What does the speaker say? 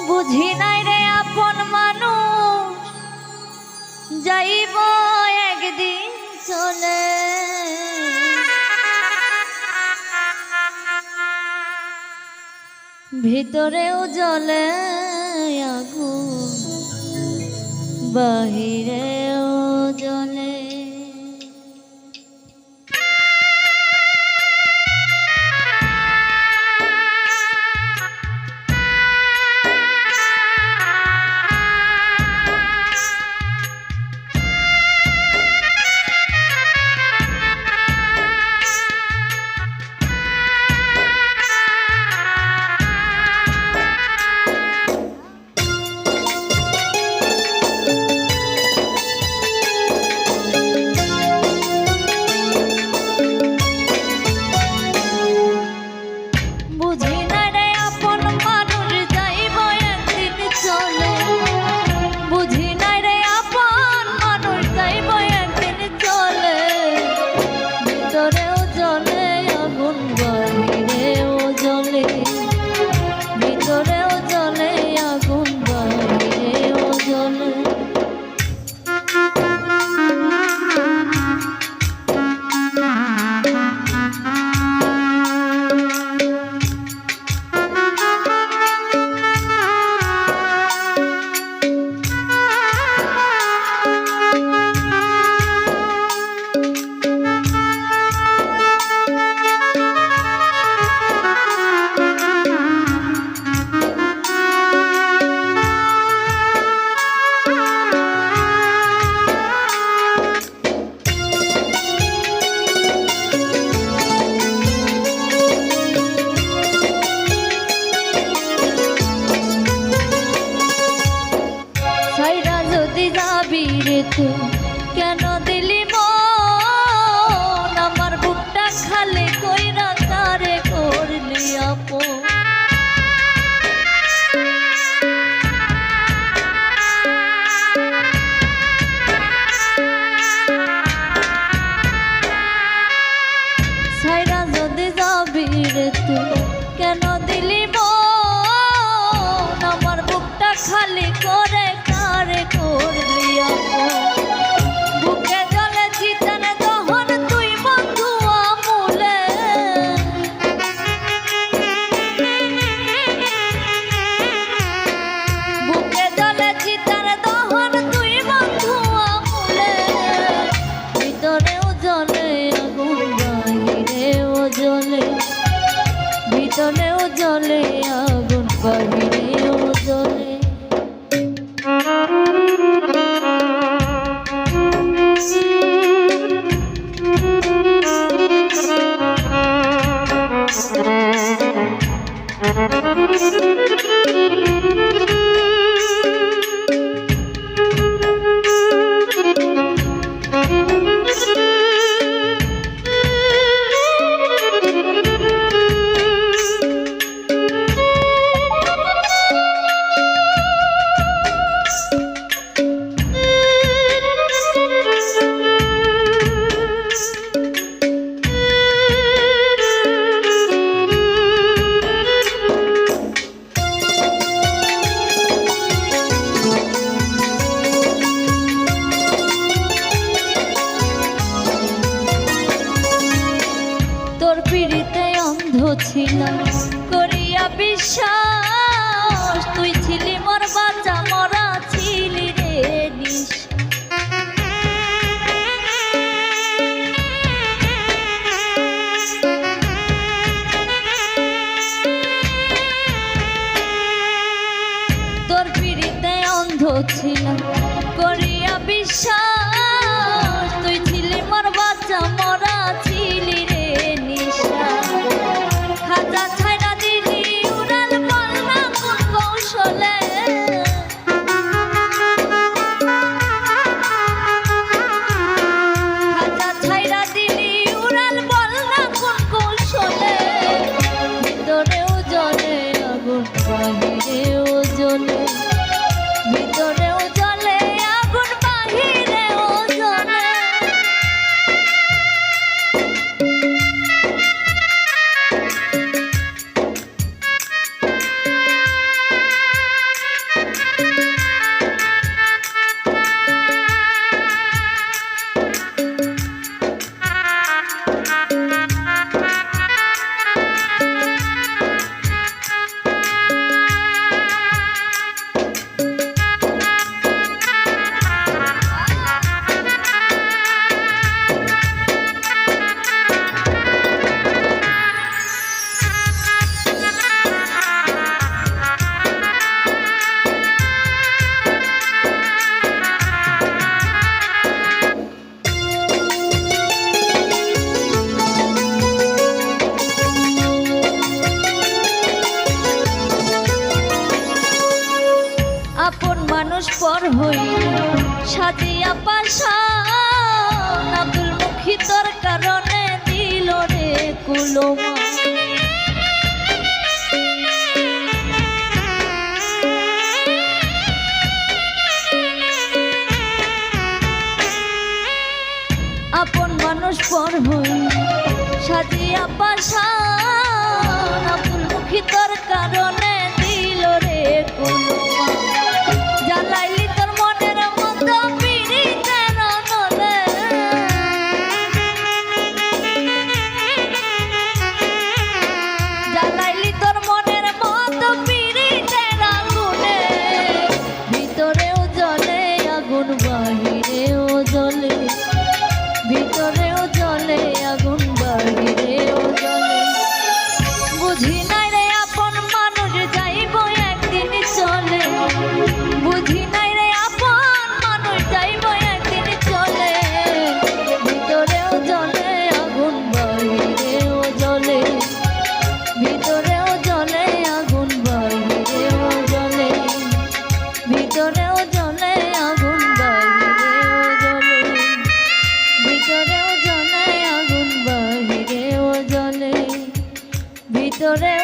বুঝি নাই রে আপন মানুষ যাইব একদিন চলে। ভিতরেও জ্বলে আগুন, বাহিরেও জ্বলে। তো কেন দিলি মন আমার বুকটা খালি কইরা তারে করলি আপন। ছাইরা যদি যাবি রে তুই কেন দিলি মন আমার বুকটা খালি করে কারে করলি আপন। বুকে জলে চিতার দহন তুই বন্ধু আমুলে, বুকে জলে চিতার দহন তুই বন্ধু আমুলে। ভিতরেও জ্বলে আগুন বাহিরেও জ্বলে, ভিতরেও জ্বলে আগুন বাহিরেও জ্বলে। তোর পিড়িতে অন্ধ ছিলাম করিয়া বিশ্বাস, তুই ছিলি মোর বাঁচা মরা ছিলি রে নিশ। তোর পিড়িতে অন্ধ ছিলাম করিয়া বিশ্বাস, তুই ছিলি মোর বাঁচা মরা ছিলি রে নিশা। খাজা ছাইরা দিলি উড়াল বলনা কোন কৌশলে, খাজা ছাইরা দিলি উড়াল বলনা কোন কৌশলে। ভিতরেও জ্বলে আগুন বাহিরেও জ্বলে, ভিতরেও জ্বলে আগুন বাহিরেও জ্বলে। মানুষ পর হই সাজিয়া পাশা আব্দুল মুখী তোর কারণে দিল রে কুলমা আপন মানুষ পর হই সাজিয়া পাশা আব্দুল মুখী তোর কারণে দিল রে কুলমা জ্বালাইলি তোর মনের মতো পিড়িতের নলে জ্বালাইলি তোর মনের মতো পিড়িতের আগুনে ভিতরেও জ্বলে আগুন বাহিরেও জ্বলে ভিতরেও জ্বলে আগুন বাহিরেও জ্বলে বুঝি নাই রে আপন মানুষ যাইব একদিন চলে বুঝি নাই রে আপন মানুষ যাইব একদিন চলে ভিতরেও জ্বলে আগুন বাহিরেও জ্বলে ভিতরেও জ্বলে আগুন বাহিরেও জ্বলে ভিতরেও জ্বলে আগুন বাহিরেও জ্বলে ভিতরেও জ্বলে আগুন বাহিরেও জ্বলে ভিতরে